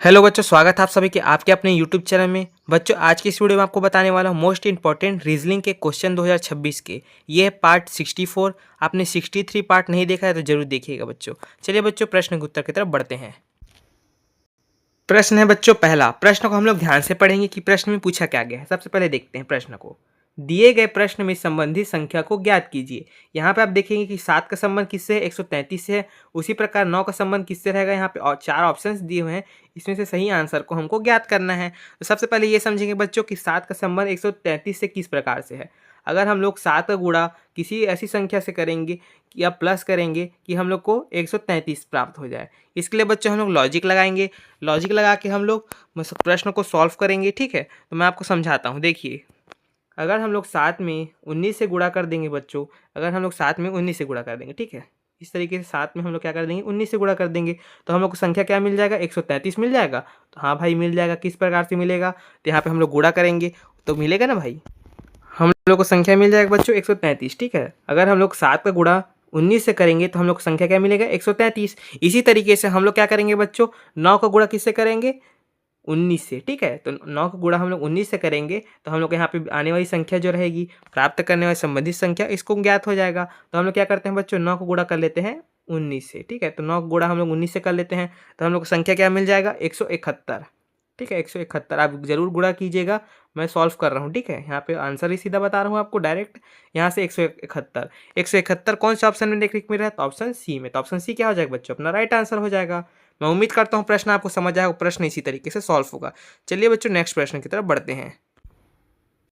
Hello बच्चों, स्वागत है आप सभी के आपके अपने यूट्यूब चैनल में। बच्चों, आज की इस वीडियो में आपको बताने वाला हूँ मोस्ट इंपॉर्टेंट रीजनिंग के क्वेश्चन 2026 के। ये है पार्ट 64। आपने 63 पार्ट नहीं देखा है तो जरूर देखिएगा बच्चों। चलिए बच्चों, प्रश्न के उत्तर की तरफ बढ़ते हैं। प्रश्न है बच्चों पहला। प्रश्न को हम लोग ध्यान से पढ़ेंगे कि प्रश्न में पूछा क्या गया है। सबसे पहले देखते हैं प्रश्न को। दिए गए प्रश्न में संबंधित संख्या को ज्ञात कीजिए। यहाँ पे आप देखेंगे कि 7 का संबंध किससे है, 133 से है। उसी प्रकार 9 का संबंध किससे रहेगा। यहाँ पे और 4 ऑप्शंस दिए हुए हैं, इसमें से सही आंसर को हमको ज्ञात करना है। तो सबसे पहले ये समझेंगे बच्चों कि 7 का संबंध 133 से किस प्रकार से है। अगर हम लोग 7 का गुणा किसी ऐसी संख्या से करेंगे या प्लस करेंगे कि हम लोग को 133 प्राप्त हो जाए, इसके लिए बच्चों हम लोग लॉजिक लगाएंगे। लॉजिक लगा के हम लोग प्रश्न को सॉल्व करेंगे। ठीक है, तो मैं आपको समझाता हूँ। देखिए, अगर हम लोग 7 में 19 से गुणा कर देंगे बच्चों, अगर हम लोग 7 में 19 से गुणा कर देंगे, ठीक है, इस तरीके से 7 में हम लोग क्या कर देंगे, 19 से गुणा कर देंगे, तो हम लोग को संख्या क्या मिल जाएगा, 133 मिल जाएगा। तो हाँ भाई, मिल जाएगा। किस प्रकार से मिलेगा, तो यहाँ पे हम लोग गुणा करेंगे तो मिलेगा ना भाई। हम लोग को संख्या मिल जाएगा बच्चों 133। ठीक है, अगर हम लोग 7 का गुणा 19 से करेंगे तो हम लोग को संख्या क्या मिलेगा, 133। इसी तरीके से हम लोग क्या करेंगे बच्चों, 9 का गुणा किससे करेंगे, 19 से। ठीक है, तो 9 का गुणा हम लोग 19 से करेंगे तो हम लोग यहाँ पे आने वाली संख्या जो रहेगी, प्राप्त करने वाली संबंधित संख्या, इसको ज्ञात हो जाएगा। तो हम लोग क्या करते हैं बच्चों, 9 को गुणा कर लेते हैं 19 से। ठीक है, तो 9 का गुणा हम लोग 19 से कर लेते हैं तो हम लोग को संख्या क्या मिल जाएगा, 171। ठीक है, 171 आप जरूर गुणा कीजिएगा, मैं सॉल्व कर रहा हूँ। ठीक है, यहाँ पे आंसर ही सीधा बता रहा हूँ आपको डायरेक्ट। यहाँ से 171, 171 कौन सा ऑप्शन में देखने को मिल रहा है, तो ऑप्शन सी में। तो ऑप्शन सी क्या हो जाएगा बच्चों, अपना राइट आंसर हो जाएगा। मैं उम्मीद करता हूँ प्रश्न आपको समझ आएगा, प्रश्न इसी तरीके से सॉल्व होगा। चलिए बच्चों, नेक्स्ट प्रश्न की तरफ बढ़ते हैं।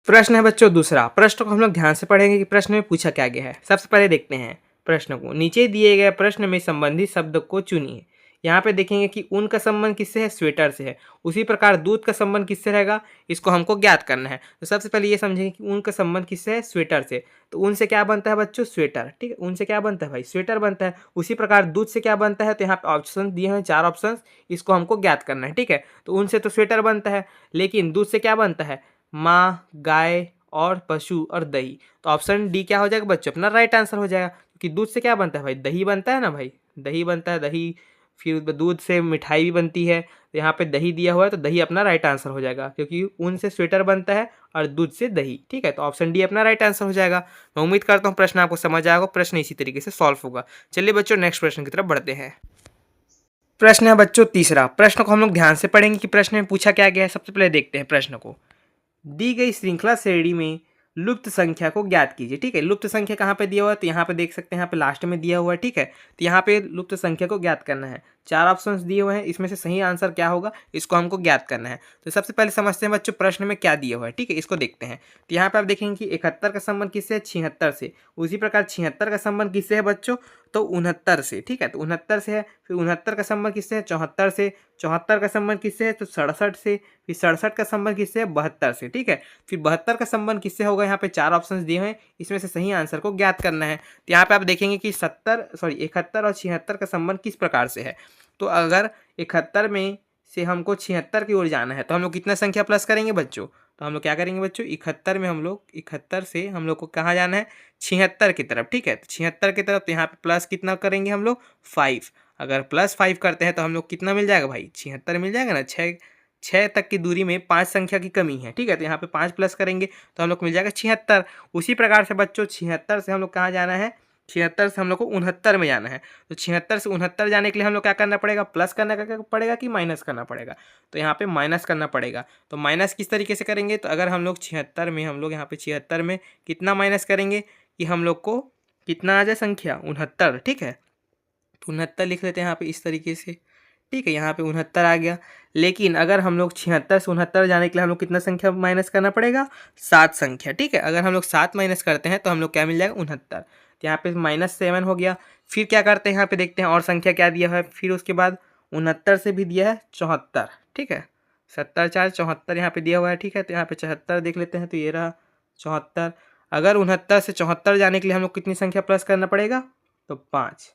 प्रश्न है बच्चों दूसरा। प्रश्न को हम लोग ध्यान से पढ़ेंगे कि प्रश्न में पूछा क्या गया है। सबसे पहले देखते हैं प्रश्न को। नीचे दिए गए प्रश्न में संबंधित शब्द को चुनिए। यहाँ पे देखेंगे कि ऊन का संबंध किससे है, स्वेटर से है। उसी प्रकार दूध का संबंध किससे रहेगा, इसको हमको ज्ञात करना है। तो सबसे पहले ये समझेंगे कि ऊन का संबंध किससे है, स्वेटर से। तो ऊन से क्या बनता है बच्चों, स्वेटर। ठीक है, ऊन से क्या बनता है भाई, स्वेटर बनता है। उसी प्रकार दूध से क्या बनता है, तो यहाँ पे ऑप्शन दिए हैं 4 ऑप्शन, इसको हमको ज्ञात करना है। ठीक है, तो ऊन से तो स्वेटर बनता है, लेकिन दूध से क्या बनता है, माँ, गाय और पशु और दही। तो ऑप्शन डी क्या हो जाएगा बच्चों, अपना राइट आंसर हो जाएगा। क्योंकि दूध से क्या बनता है भाई, दही बनता है ना भाई, दही बनता है। दही, फिर दूध से मिठाई भी बनती है। तो यहाँ पे दही दिया हुआ है तो दही अपना राइट आंसर हो जाएगा, क्योंकि ऊन से स्वेटर बनता है और दूध से दही। ठीक है, तो ऑप्शन डी अपना राइट आंसर हो जाएगा। मैं उम्मीद करता हूँ प्रश्न आपको समझ आएगा, प्रश्न इसी तरीके से सॉल्व होगा। चलिए बच्चों, नेक्स्ट प्रश्न की तरफ बढ़ते हैं। प्रश्न है बच्चों तीसरा। प्रश्न को हम लोग ध्यान से पढ़ेंगे कि प्रश्न में पूछा क्या गया है। सबसे पहले देखते हैं प्रश्न को। दी गई श्रृंखला श्रेणी में लुप्त संख्या को ज्ञात कीजिए। ठीक है, लुप्त संख्या कहाँ पे दिया हुआ है, तो यहाँ पे देख सकते हैं, यहाँ पे लास्ट में दिया हुआ है। ठीक है, तो यहाँ पे लुप्त संख्या को ज्ञात करना है। 4 ऑप्शंस दिए हुए हैं, इसमें से सही आंसर क्या होगा, इसको हमको ज्ञात करना है। तो सबसे पहले समझते हैं बच्चों प्रश्न में क्या दिया हुआ है। ठीक है, इसको देखते हैं। तो यहाँ पे आप देखेंगे कि 71 का संबंध किससे है, 76 से। उसी प्रकार 76 का संबंध किससे है बच्चों, तो 69 से। ठीक है, तो 69 से है। फिर 69 का संबंध किससे है, 74 से। 74 का संबंध किससे है, तो 67 से। फिर 67 का संबंध किससे है, 72 से। ठीक है, फिर 72 का संबंध किससे होगा, यहाँ पे 4 ऑप्शंस दिए हैं, इसमें से सही आंसर को ज्ञात करना है। तो यहाँ पे आप देखेंगे कि 71 और 76 का संबंध किस प्रकार से है। तो अगर 71 में से हमको 76 की ओर जाना है तो हम लोग कितना संख्या प्लस करेंगे बच्चों, तो हम लोग क्या करेंगे बच्चों, 71 में हम लोग 71 से हम लोग को कहाँ जाना है, 76 की तरफ। ठीक है, तो 76 की तरफ, तो यहाँ पे प्लस कितना करेंगे हम लोग, 5। अगर प्लस 5 करते हैं तो हम लोग कितना मिल जाएगा भाई, 76 मिल जाएगा ना। 6 तक की दूरी में 5 संख्या की कमी है। ठीक है, तो यहाँ पे 5 प्लस करेंगे तो हम लोग को मिल जाएगा 76। उसी प्रकार से बच्चों 76 से हम लोग कहाँ जाना है, 76 से हम लोग को 69 में जाना है। तो 76 से 69 जाने के लिए हम लोग क्या करना पड़ेगा, प्लस करना पड़ेगा कि माइनस करना पड़ेगा, तो यहाँ पे माइनस करना पड़ेगा। तो माइनस किस तरीके से करेंगे, तो अगर हम लोग 76 में, हम लोग यहाँ पे 76 में कितना माइनस करेंगे कि हम लोग को कितना आ जाए संख्या, 69। ठीक है, तो 69 लिख लेते हैं यहाँ पे इस तरीके से। ठीक है, यहाँ पे 69 आ गया। लेकिन अगर हम लोग 76 से 69 जाने के लिए हम लोग कितना संख्या माइनस करना पड़ेगा, 7 संख्या। ठीक है, अगर हम लोग 7 माइनस करते हैं तो हम लोग क्या मिल जाएगा, 69। तो यहाँ पे -7 हो गया। फिर क्या करते हैं, यहाँ पे देखते हैं और संख्या क्या दिया है। फिर उसके बाद 69 से भी दिया है 74। ठीक है, 70 4 74 यहाँ पे दिया हुआ है। ठीक है, तो यहाँ पे 74 देख लेते हैं, तो ये रहा 74। अगर 69 से 74 जाने के लिए हम लोग कितनी संख्या प्लस करना पड़ेगा, तो 5।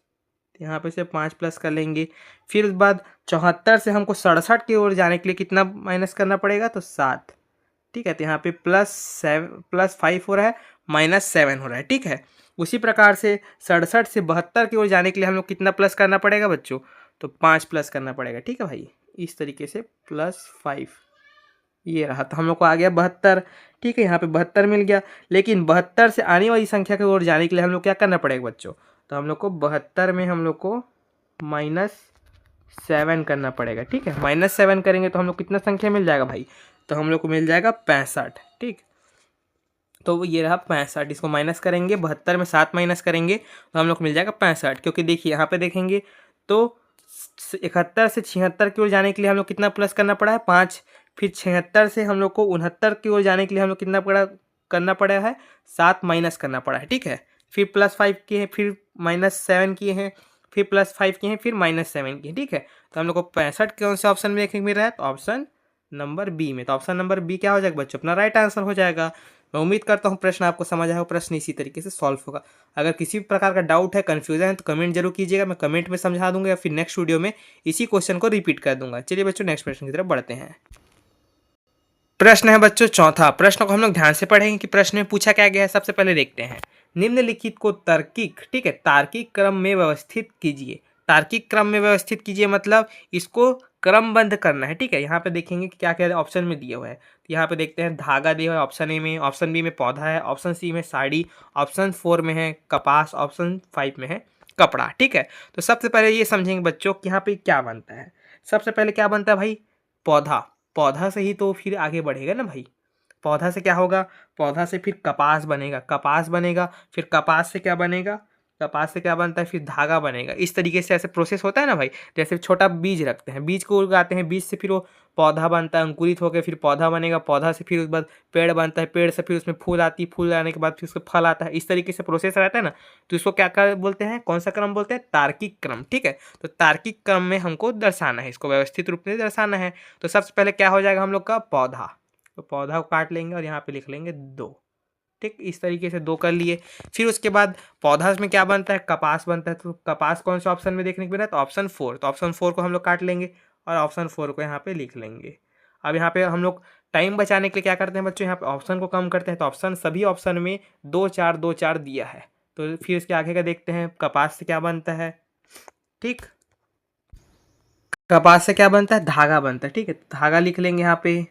यहाँ पे से 5 प्लस कर लेंगे। फिर उसके बाद 74 से हमको 67 की ओर जाने के लिए कितना माइनस करना पड़ेगा, तो 7। ठीक है, तो यहाँ पे +5 हो रहा है, -7 हो रहा है। ठीक है, उसी प्रकार से 67 से 72 की ओर जाने के लिए हम लोग कितना प्लस करना पड़ेगा बच्चों, तो 5 प्लस करना पड़ेगा, ठीक है भाई, इस तरीके से +5 ये रहा। तो हम लोग को आ गया 72, ठीक है, यहाँ पे 72 मिल गया। लेकिन 72 से आने वाली संख्या की ओर जाने के लिए हम लोग क्या करना पड़ेगा बच्चों, तो हम लोग को 72 में हम लोग को -7 करना पड़ेगा, ठीक है। -7 करेंगे तो हम लोग कितना संख्या मिल जाएगा भाई, तो हम लोग को मिल जाएगा 65, ठीक। तो ये रहा 65, इसको माइनस करेंगे, 72 में 7 माइनस करेंगे तो हम लोग को मिल जाएगा 65। क्योंकि देखिए यहाँ पे देखेंगे तो 71 से 76 की ओर जाने के लिए हम लोग कितना प्लस करना पड़ा है, 5। फिर 76 से हम लोग को 69 की ओर जाने के लिए हम लोग कितना करना पड़ा है, 7 माइनस करना पड़ा है, ठीक है। फिर +5 किए हैं, फिर -7 किए हैं, फिर +5 किए हैं, फिर -7 किए, ठीक है। तो हम लोग को 65 कौन से ऑप्शन में देखने को मिल रहा है, तो ऑप्शन नंबर बी में। तो ऑप्शन नंबर बी क्या हो जाएगा बच्चों, अपना राइट आंसर हो जाएगा। मैं उम्मीद करता हूँ प्रश्न आपको समझ आया हो, प्रश्न इसी तरीके से सॉल्व होगा। अगर किसी भी प्रकार का डाउट है, कन्फ्यूजन है, तो कमेंट जरूर कीजिएगा, मैं कमेंट में समझा दूंगा या फिर नेक्स्ट वीडियो में इसी क्वेश्चन को रिपीट कर दूंगा। चलिए बच्चों नेक्स्ट प्रश्न की तरफ बढ़ते हैं। प्रश्न है बच्चों चौथा। प्रश्न को हम लोग ध्यान से पढ़ेंगे कि प्रश्न में पूछा क्या गया है। सबसे पहले देखते हैं, निम्नलिखित को तार्किक, ठीक है, तार्किक क्रम में व्यवस्थित कीजिए। तार्किक क्रम में व्यवस्थित कीजिए मतलब इसको क्रमबद्ध करना है, ठीक है। यहाँ पे देखेंगे कि क्या क्या ऑप्शन में दिया हुआ है। तो यहाँ पे देखते हैं धागा दिया हुआ है ऑप्शन ए में, ऑप्शन बी में पौधा है, ऑप्शन सी में साड़ी, ऑप्शन 4 में है कपास, ऑप्शन 5 में है कपड़ा, ठीक है। तो सबसे पहले ये समझेंगे बच्चों कि यहाँ पे क्या बनता है। सबसे पहले क्या बनता है भाई, पौधा। पौधा से ही तो फिर आगे बढ़ेगा ना भाई। पौधा से क्या होगा, पौधा से फिर कपास बनेगा, कपास बनेगा, फिर कपास से क्या बनेगा, कपास से क्या बनता है, फिर धागा बनेगा। इस तरीके से ऐसे प्रोसेस होता है ना भाई। जैसे छोटा बीज रखते हैं, बीज को उगाते हैं, बीज से फिर वो पौधा बनता है, अंकुरित होकर फिर पौधा बनेगा, पौधा से फिर उसके बाद पेड़ बनता है, पेड़ से फिर उसमें फूल आती है, फूल आने के बाद फिर उसको फल आता है। इस तरीके से प्रोसेस रहता है ना। तो इसको क्या क्या बोलते हैं, कौन सा क्रम बोलते हैं, तार्किक क्रम, ठीक है। तो तार्किक क्रम में हमको दर्शाना है, इसको व्यवस्थित रूप में दर्शाना है। तो सबसे पहले क्या हो जाएगा हम लोग का, पौधा। तो पौधा को काट लेंगे और यहाँ पे लिख लेंगे 2, ठीक। इस तरीके से 2 कर लिए। फिर उसके बाद पौधा में क्या बनता है, कपास बनता है। तो कपास कौन से ऑप्शन में देखने को मिला है, तो ऑप्शन 4। तो ऑप्शन 4 को हम लोग काट लेंगे और ऑप्शन 4 को यहाँ पे लिख लेंगे। अब यहाँ पे हम लोग टाइम बचाने के लिए क्या करते हैं बच्चों, यहाँ पे ऑप्शन को कम करते हैं। तो ऑप्शन सभी ऑप्शन में 2 4 2 4 दिया है। तो फिर इसके आगे का देखते हैं, कपास से क्या बनता है, ठीक। कपास से क्या बनता है, धागा बनता है, ठीक है। धागा लिख लेंगे यहाँ पे,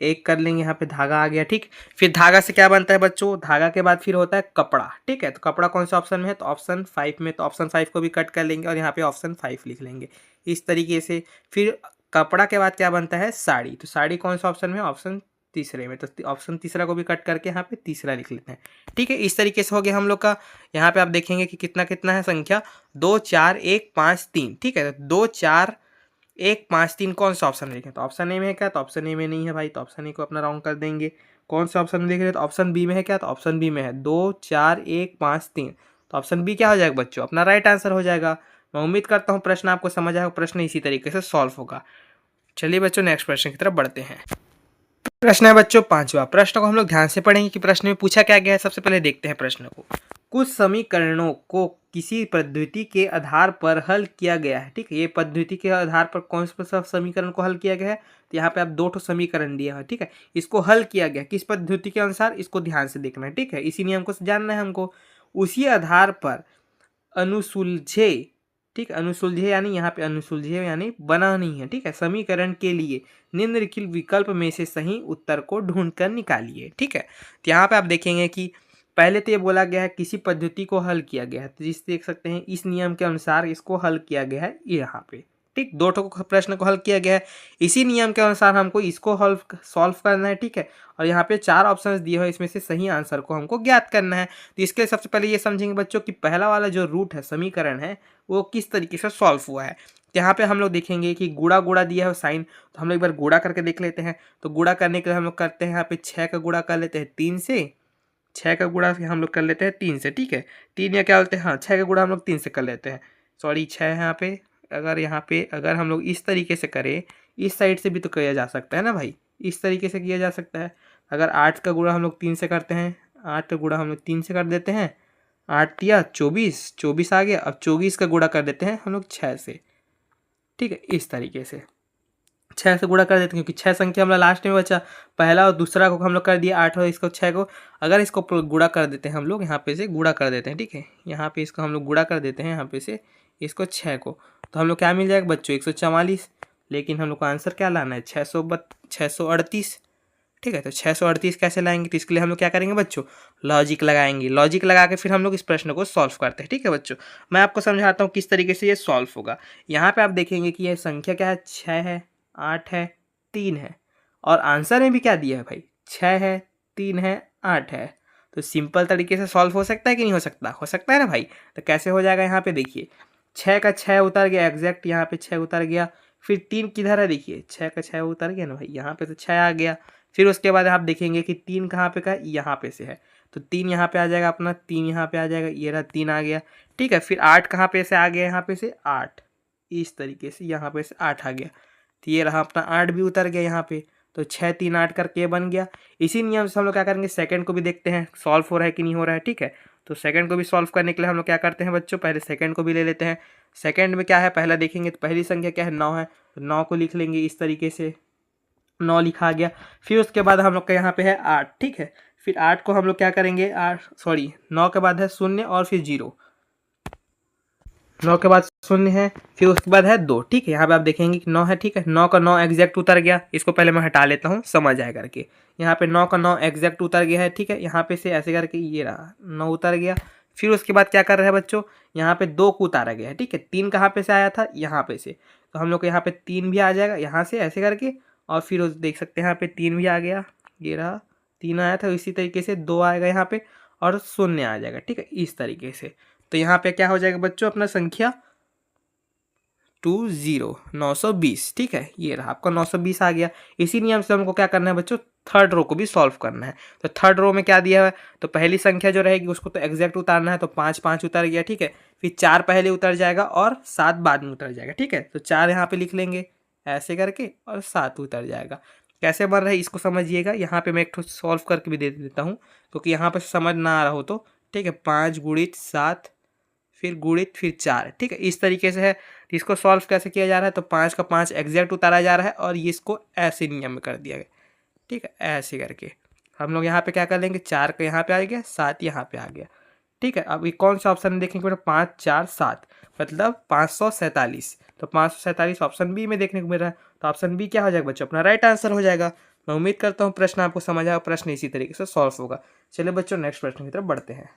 एक कर लेंगे, यहाँ पे धागा आ गया, ठीक। फिर धागा से क्या बनता है बच्चों, धागा के बाद फिर होता है कपड़ा, ठीक है। तो कपड़ा कौन सा ऑप्शन में है, तो ऑप्शन 5 में। तो ऑप्शन 5 को भी कट कर लेंगे और यहाँ पे ऑप्शन 5 लिख लेंगे इस तरीके से। फिर कपड़ा के बाद क्या बनता है, साड़ी। तो साड़ी कौन सा ऑप्शन में है, ऑप्शन तीसरे में। तो ऑप्शन तीसरा को भी कट करके यहाँ पे तीसरा लिख लेते हैं, ठीक है। इस तरीके से हो गया हम लोग का। यहाँ पे आप देखेंगे कि कितना कितना है संख्या, 2 4 1 5 3, ठीक है। 2 4 1 5 3 कौन सा ऑप्शन देखें, तो ऑप्शन ए में है क्या, तो ऑप्शन ए में नहीं है भाई। तो ऑप्शन ए को अपना रॉन्ग कर देंगे। कौन सा ऑप्शन में देख रहे हैं, तो ऑप्शन बी में है क्या, तो ऑप्शन बी में है 2 4 1 5 3। तो ऑप्शन बी क्या हो जाएगा बच्चों, अपना राइट आंसर हो जाएगा। मैं उम्मीद करता हूँ प्रश्न आपको समझ आएगा, प्रश्न इसी तरीके से सॉल्व होगा। चलिए बच्चों नेक्स्ट प्रश्न की तरफ बढ़ते हैं। प्रश्न है बच्चों पांचवा। प्रश्न को हम लोग ध्यान से पढ़ेंगे कि प्रश्न में पूछा क्या गया है। सबसे पहले देखते हैं प्रश्न को। कुछ समीकरणों को किसी पद्धति के आधार पर हल किया गया है, ठीक है। ये पद्धति के आधार पर कौन सा समीकरण को हल किया गया है, तो यहाँ पे आप 2 समीकरण दिया है, ठीक है। इसको हल किया गया किस पद्धति के अनुसार, इसको ध्यान से देखना है, ठीक है। इसी नियम को जानना है हमको। उसी आधार पर अनुसुलझे, ठीक, अनुसुलझे यानी यहाँ पे अनुसुलझे यानी बना नहीं है, ठीक है। समीकरण के लिए निम्नलिखित विकल्प में से सही उत्तर को ढूंढकर निकालिए, ठीक है। तो यहाँ पे आप देखेंगे कि पहले तो ये बोला गया है किसी पद्धति को हल किया गया है, तो जिस देख सकते हैं इस नियम के अनुसार इसको हल किया गया है यहाँ पे, ठीक। 2 प्रश्न को हल किया गया है इसी नियम के अनुसार, हमको इसको सॉल्व करना है, ठीक है। और यहाँ पे 4 ऑप्शंस दिए हुए, इसमें से सही आंसर को हमको ज्ञात करना है। तो इसके लिए सबसे पहले ये समझेंगे बच्चों कि पहला वाला जो रूट है, समीकरण है, वो किस तरीके से सॉल्व हुआ है। यहाँ पे हम लोग देखेंगे कि गुणा गुणा दिया है साइन, तो हम लोग एक बार गुणा करके देख लेते हैं। तो गुणा करने के लिए हम लोग करते हैं यहाँ पे 6 का गुणा कर लेते हैं 3 से, 6 का गुणा हम लोग कर लेते हैं 3 से, ठीक है। 3 या क्या बोलते हैं, हाँ 6 का गुणा हम लोग 3 से कर लेते हैं, सॉरी 6 है यहाँ पे। अगर हम लोग इस तरीके से करें, इस साइड से भी तो किया जा सकता है ना भाई, इस तरीके से किया जा सकता है। अगर 8 का गुणा हम लोग 3 से करते हैं, 8 का गुणा हम लोग 3 से कर देते हैं, 8 या 24, 24 आ गया। अब 24 का गुणा कर देते हैं हम लोग 6 से, ठीक है। इस तरीके से 6 से गुणा कर देते हैं, क्योंकि 6 संख्या हमारा लास्ट में बचा। पहला और दूसरा को हम लोग कर दिया 8 और इसको 6 को। अगर इसको गुणा कर देते हैं हम लोग, यहाँ पे से गुणा कर देते हैं, ठीक है। यहाँ पे इसको हम लोग गुणा कर देते हैं, यहाँ पे से इसको 6 को, तो हम लोग क्या मिल जाएगा बच्चों 144, लेकिन हम लोग को आंसर क्या लाना है 638। ठीक है, तो 638 कैसे लाएंगे, तो इसके लिए हम लोग क्या करेंगे बच्चों, लॉजिक लगाएंगे। लॉजिक लगा के फिर हम लोग इस प्रश्न को सॉल्व करते हैं। ठीक है बच्चों, मैं आपको समझाता हूँ किस तरीके से ये सॉल्व होगा। यहाँ पे आप देखेंगे कि यह संख्या क्या है, 6 है, 8 है, 3 है, और आंसर में भी क्या दिया है भाई, 6 है, 3 है, 8 है। तो सिंपल तरीके से सॉल्व हो सकता है कि नहीं हो सकता, हो सकता है ना भाई। तो कैसे हो जाएगा, यहाँ पे देखिए 6 का 6 उतर गया एग्जैक्ट, यहाँ पे 6 उतर गया। फिर 3 किधर है, देखिए 6 का 6 उतर गया ना भाई, यहाँ पे तो 6 आ गया। फिर उसके बाद आप देखेंगे कि 3 कहाँ पे का, यहाँ पे से है, तो 3 यहाँ पे आ जाएगा अपना, 3 यहाँ पे आ जाएगा, ये रहा 3 आ गया। ठीक है, फिर 8 कहाँ पे से आ गया, यहाँ पे से 8, इस तरीके से यहाँ पे से 8 आ गया। तो ये रहा अपना 8 भी उतर गया यहाँ पे। तो 6 3 8 करके ये बन गया। इसी नियम से हम लोग क्या करेंगे, सेकंड को भी देखते हैं सॉल्व हो रहा है कि नहीं हो रहा है। ठीक है, तो सेकंड को भी सॉल्व करने के लिए हम लोग क्या करते हैं बच्चों, पहले सेकंड को भी ले लेते हैं। सेकंड में क्या है, पहला देखेंगे तो पहली संख्या क्या है, 9 है, तो 9 को लिख लेंगे इस तरीके से, 9 लिखा गया। फिर उसके बाद हम लोग का यहाँ पे है 8। ठीक है, फिर 8 को हम लोग क्या करेंगे, 9 के बाद है 0 और फिर 0, 9 के बाद 0 है, फिर उसके बाद है 2। ठीक है, यहाँ पे आप देखेंगे कि 9 है। ठीक है, 9 का 9 एग्जैक्ट उतर गया, इसको पहले मैं हटा लेता हूँ, समझ आए करके। यहाँ पे 9 का 9 एग्जैक्ट उतर गया है। ठीक है, यहाँ पे से ऐसे करके ये रहा 9 उतर गया। फिर उसके बाद क्या कर रहे हैं बच्चों, यहाँ पे 2 को उतारा गया है। ठीक है, 3 कहाँ पे से आया था, यहाँ पे से, तो हम लोग को यहाँ पे 3 भी आ जाएगा यहाँ से ऐसे करके, और फिर देख सकते हैं यहाँ पे 3 भी आ गया, ये रहा 3 आया था। इसी तरीके से 2 आएगा यहाँ पे, और 0 आ जाएगा। ठीक है, इस तरीके से। तो यहाँ पे क्या हो जाएगा बच्चों, अपना संख्या 920। ठीक है, ये रहा आपका 920 आ गया। इसी नियम से हमको क्या करना है बच्चों, थर्ड रो को भी सॉल्व करना है। तो थर्ड रो में क्या दिया है, तो पहली संख्या जो रहेगी उसको तो एग्जैक्ट उतारना है, तो 5 5 उतर गया। ठीक है, फिर 4 पहले उतर जाएगा और 7 बाद में उतर जाएगा। ठीक है, तो 4 यहाँ पे लिख लेंगे ऐसे करके, और 7 उतर जाएगा। कैसे बन रहा है इसको समझिएगा। यहाँ पे मैं एक सॉल्व करके भी दे देता हूँ, क्योंकि यहाँ पे समझ ना आ रहा हो तो। ठीक है, 5 गुणित 7 फिर गुणित फिर 4। ठीक है, इस तरीके से है। इसको सॉल्व कैसे किया जा रहा है, तो 5 का 5 एग्जैक्ट उतारा जा रहा है, और ये इसको ऐसे नियम में कर दिया गया। ठीक है, ऐसे करके हम लोग यहाँ पे क्या कर लेंगे, 4 का यहाँ पे आ गया, 7 यहाँ पे आ गया। ठीक है, अब ये कौन सा ऑप्शन देखेंगे बेटा, 5 4 7 मतलब 547। तो 547 ऑप्शन बी में देखने को मिल रहा है। तो ऑप्शन बी क्या हो जाएगा बच्चों, अपना राइट आंसर हो जाएगा। मैं उम्मीद करता हूँ प्रश्न आपको समझ आया, प्रश्न इसी तरीके से सॉल्व होगा। चलिए बच्चों, नेक्स्ट प्रश्न की तरफ बढ़ते हैं।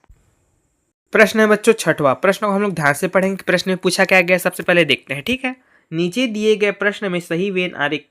प्रश्न है बच्चों छठवां। प्रश्न को हम लोग ध्यान से पढ़ेंगे, प्रश्न में पूछा क्या गया सबसे पहले देखते हैं। ठीक है, नीचे दिए गए प्रश्न में सही वेन आरेख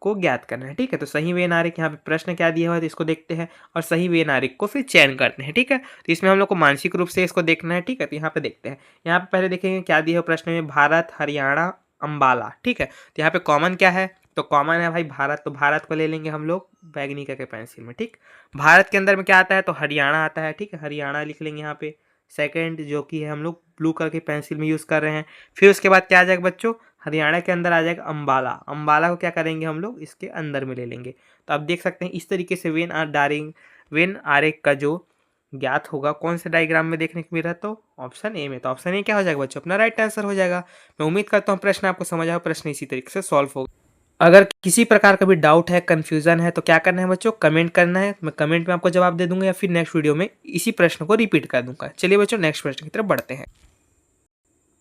को ज्ञात करना है। ठीक है, तो सही वेन आरेख, यहाँ पे प्रश्न क्या दिया हुआ है तो इसको देखते हैं, और सही वेन आरेख को फिर चयन करते हैं। ठीक है, तो इसमें हम लोग को मानसिक रूप से इसको देखना है। ठीक है, तो यहाँ पे देखते हैं। यहाँ पे पहले देखेंगे क्या दिया है प्रश्न में, भारत हरियाणा अम्बाला। ठीक है, तो यहाँ पे कॉमन क्या है, तो कॉमन है भाई भारत, तो भारत को ले लेंगे हम लोग बैगनी करके पेंसिल में। ठीक, भारत के अंदर में क्या आता है, तो हरियाणा आता है। ठीक है, हरियाणा लिख लेंगे यहाँ पे। सेकंड जो कि है हम लोग ब्लू कलर के पेंसिल में यूज़ कर रहे हैं। फिर उसके बाद क्या आ जाएगा बच्चों, हरियाणा के अंदर आ जाएगा अम्बाला। अम्बाला को क्या करेंगे हम लोग इसके अंदर में ले लेंगे। तो आप देख सकते हैं इस तरीके से वेन आरेख का जो ज्ञात होगा कौन से डायग्राम में देखने को मिल रहा है, तो ऑप्शन ए में। तो ऑप्शन ए क्या हो जाएगा बच्चों, अपना राइट आंसर हो जाएगा। मैं उम्मीद करता हूँ प्रश्न आपको समझ आया, प्रश्न इसी तरीके से सॉल्व होगा। अगर किसी प्रकार का भी डाउट है, कन्फ्यूजन है, तो क्या करना है बच्चों, कमेंट करना है। मैं कमेंट में आपको जवाब दे दूंगा, या फिर नेक्स्ट वीडियो में इसी प्रश्न को रिपीट कर दूंगा। चलिए बच्चों, नेक्स्ट प्रश्न की तरफ बढ़ते हैं।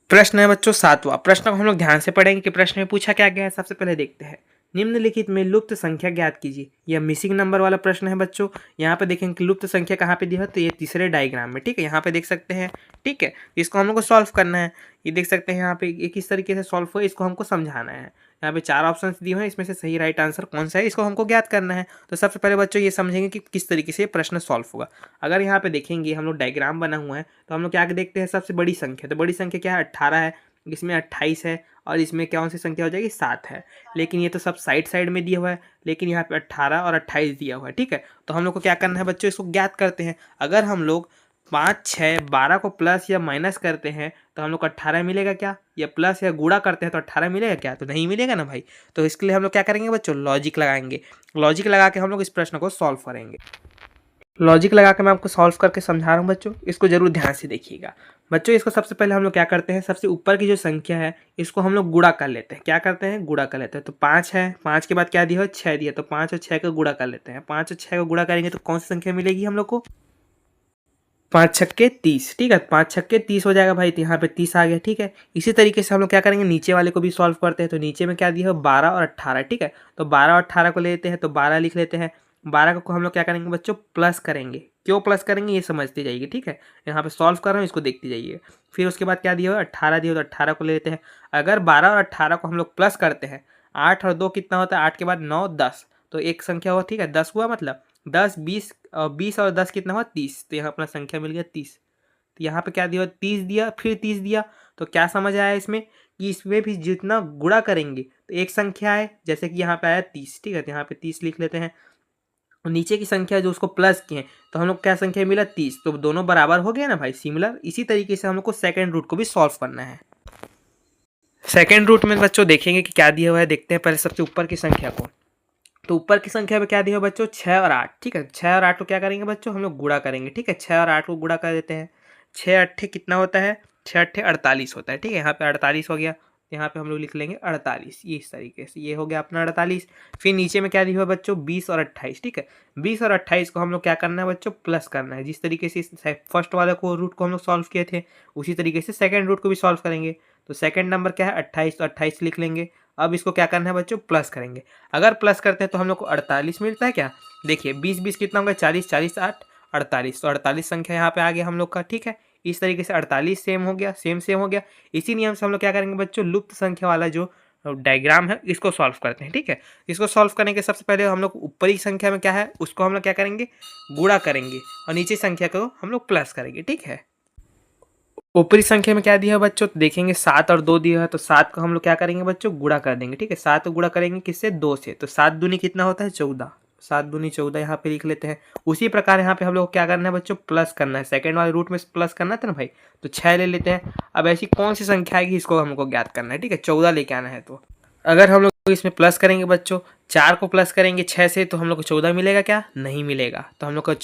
प्रश्न है बच्चों सातवां। प्रश्न को हम लोग ध्यान से पढ़ेंगे कि प्रश्न में पूछा क्या गया है। सबसे पहले देखते हैं, निम्नलिखित में लुप्त संख्या ज्ञात कीजिए। यह मिसिंग नंबर वाला प्रश्न है बच्चों। यहाँ पे देखेंगे कि लुप्त संख्या कहाँ पे दी है, तो ये तीसरे डायग्राम में। ठीक है, यहाँ पे देख सकते हैं। ठीक है, इसको हम लोग को सॉल्व करना है। ये देख सकते हैं यहाँ पे ये किस तरीके से सॉल्व हुआ, इसको हमको समझाना है। यहाँ पे 4 ऑप्शंस दिए हुए हैं, इसमें से सही राइट आंसर कौन सा है इसको हमको ज्ञात करना है। तो सबसे पहले बच्चों ये समझेंगे कि किस तरीके से ये प्रश्न सॉल्व होगा। अगर यहाँ पे देखेंगे हम लोग डायग्राम बना हुआ है, तो हम लोग क्या देखते हैं, सबसे बड़ी संख्या, तो बड़ी संख्या क्या है 18 है, इसमें 28 है, और इसमें कौन सी संख्या हो जाएगी 7 है। लेकिन ये तो सब साइड में दिया हुआ है, लेकिन यहाँ पे 18 और 28 दिया हुआ है। ठीक है, तो हम लोग को क्या करना है बच्चों, इसको ज्ञात करते हैं। अगर हम लोग 5 6 12 को प्लस या माइनस करते हैं तो हम लोग को 18 मिलेगा क्या, या प्लस या गुणा करते हैं तो 18 मिलेगा क्या, तो नहीं मिलेगा ना भाई। तो इसके लिए हम लोग क्या करेंगे बच्चों, लॉजिक लगाएंगे। लॉजिक लगा के हम लोग इस प्रश्न को सॉल्व करेंगे। लॉजिक लगा के मैं आपको सॉल्व करके समझा रहा हूँ बच्चों, इसको जरूर ध्यान से देखिएगा। बच्चों इसको सबसे पहले हम लोग क्या करते हैं, सबसे ऊपर की जो संख्या है इसको हम लोग गुणा कर लेते हैं। क्या करते हैं, गुणा कर लेते हैं। तो 5 है, 5 के बाद क्या दिया है 6 दिया, तो 5 और 6 का गुणा कर लेते हैं। 5 और 6 का गुणा करेंगे तो कौन सी संख्या मिलेगी हम लोग को, 5 छक्के 30, ठीक है, 5 छक्के 30 हो जाएगा भाई, तो यहाँ पे 30 आ गया, ठीक है। इसी तरीके से हम लोग क्या करेंगे, नीचे वाले को भी सॉल्व करते हैं। तो नीचे में क्या दिया है, 12 और 18, ठीक है। तो 12 और 18 को लेते हैं, तो 12 लिख लेते हैं। 12 को हम लोग क्या करेंगे बच्चों, प्लस करेंगे। क्यों प्लस करेंगे ये समझते जाइए, ठीक है। यहाँ पे सॉल्व कर रहा हूँ, इसको देखते जाइए। फिर उसके बाद क्या दिया हुआ, 18 दिया, तो 18 को ले लेते हैं। अगर 12 और 18 को हम लोग प्लस करते हैं, 8 और 2 कितना होता है, 8 के बाद 9 10, तो एक संख्या हुआ, ठीक है, 10 हुआ, मतलब 10 20, 20 और 10 कितना हुआ, 30। तो यहाँ अपना संख्या मिल गया 30। तो यहाँ पे क्या दिया, 30 दिया, फिर 30 दिया। तो क्या समझ आया इसमें, कि इसमें भी जितना गुणा करेंगे तो एक संख्या है, जैसे कि यहाँ पे आया 30, ठीक है। तो यहाँ पे 30 लिख लेते हैं। और नीचे की संख्या जो उसको प्लस किए हैं, तो हम लोग क्या संख्या मिला, 30। तो दोनों बराबर हो गया ना भाई, सिमिलर। इसी तरीके से हम लोग को सेकेंड रूट को भी सॉल्व करना है। सेकेंड रूट में बच्चों देखेंगे कि क्या दिया हुआ है, देखते हैं पहले सबसे ऊपर की संख्या को। तो ऊपर की संख्या में क्या दिया हुआ बच्चों, 6 और 8, ठीक है। 6 और 8 को क्या करेंगे बच्चों, हम लोग गुणा करेंगे, ठीक है। 6 और 8 को गुणा कर देते हैं। 6 अट्ठे कितना होता है, 6 अट्ठे 48 होता है, ठीक है। यहाँ पे 48 हो गया, यहाँ पे हम लोग लिख लेंगे 48, ये इस तरीके से, ये हो गया अपना 48। फिर नीचे में क्या दिया हुआ बच्चों, 20 और 28, ठीक है। 20 और 28 को हम लोग क्या करना है बच्चों, प्लस करना है। जिस तरीके से फर्स्ट वाले को रूट को हम लोग सॉल्व किए थे, उसी तरीके से सेकेंड रूट को भी सॉल्व करेंगे। तो सेकेंड नंबर क्या है, 28, तो 28 लिख लेंगे। अब इसको क्या करना है बच्चों, प्लस करेंगे। अगर प्लस करते हैं तो हम लोग को 48 मिलता है क्या, देखिए 20 20 कितना होगा, 40 40 8 48, तो 48 संख्या यहाँ पे आ गया हम लोग का, ठीक है। इस तरीके से 48 सेम हो गया, सेम हो गया। इसी नियम से हम लोग क्या करेंगे बच्चों, लुप्त संख्या वाला जो डायग्राम है इसको सॉल्व करते हैं, ठीक है। इसको सॉल्व करने के सबसे पहले हम लोग ऊपरी संख्या में क्या है उसको हम लोग क्या करेंगे, गुणा करेंगे, और नीचे संख्या को हम लोग प्लस करेंगे, ठीक है। ऊपरी संख्या में क्या दिया है बच्चों, तो देखेंगे 7 और 2 दिया है, तो 7 को हम लोग क्या करेंगे बच्चों, गुणा कर देंगे, ठीक है। 7 को गुणा करेंगे किससे, 2 से, तो 7 दूनी कितना होता है, 14। 7 दूनी 14 यहाँ पे लिख लेते हैं। उसी प्रकार यहाँ पे हम लोग क्या करना है बच्चों, प्लस करना है। सेकंड वाले रूट में प्लस करना था ना भाई, तो 6 ले लेते हैं। अब ऐसी कौन सी संख्या आएगी इसको हमको ज्ञात करना है, ठीक है। 14 लेके आना है। तो अगर हम लोग इसमें प्लस करेंगे बच्चों, 4 को प्लस करेंगे 6 से, तो हम लोग को 14 मिलेगा क्या, नहीं मिलेगा। तो हम लोग का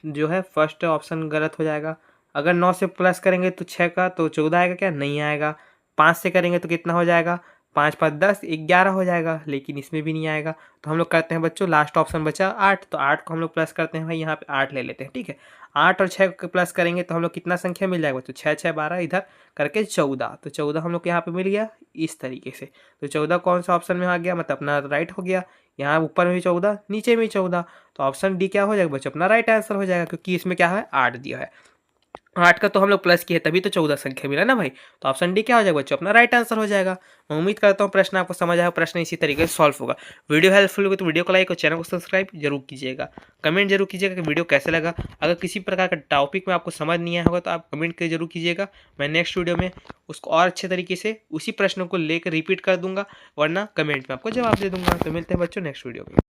जो है फर्स्ट ऑप्शन गलत हो जाएगा। अगर 9 से प्लस करेंगे तो 6 का, तो 14 आएगा क्या, नहीं आएगा। 5 से करेंगे तो कितना हो जाएगा, 5 5 10 11 हो जाएगा, लेकिन इसमें भी नहीं आएगा। तो हम लोग करते हैं बच्चों, लास्ट ऑप्शन बचा 8, तो 8 को हम लोग प्लस करते हैं भाई, यहाँ पे 8 ले लेते हैं, ठीक है। 8 और 6 को प्लस करेंगे तो हम लोग कितना संख्या मिल जाएगा बच्चों, 6 6 12, इधर करके 14, तो 14 हम लोग को यहाँ पे मिल गया इस तरीके से। तो 14 कौन सा ऑप्शन में आ गया, मतलब अपना राइट हो गया। यहाँ ऊपर में भी 14, नीचे में भी 14, तो ऑप्शन डी क्या हो जाएगा बच्चों, अपना राइट आंसर हो जाएगा, क्योंकि इसमें क्या है, 8 दिया है। 8 का तो हम लोग प्लस किए तभी तो 14 संख्या मिला ना भाई। तो ऑप्शन डी क्या हो जाएगा बच्चों, अपना राइट आंसर हो जाएगा। मैं उम्मीद करता हूँ प्रश्न आपको समझ आया, प्रश्न इसी तरीके से सॉल्व होगा। वीडियो हेल्पफुल होगी तो वीडियो को लाइक और चैनल को सब्सक्राइब जरूर कीजिएगा। कमेंट जरूर कीजिएगा कि वीडियो कैसे लगा। अगर किसी प्रकार का टॉपिक में आपको समझ नहीं आया होगा तो आप कमेंट कर जरूर कीजिएगा। मैं नेक्स्ट वीडियो में उसको और अच्छे तरीके से उसी प्रश्नों को लेकर रिपीट कर दूंगा, वरना कमेंट में आपको जवाब दे दूंगा। तो मिलते हैं बच्चों नेक्स्ट वीडियो में।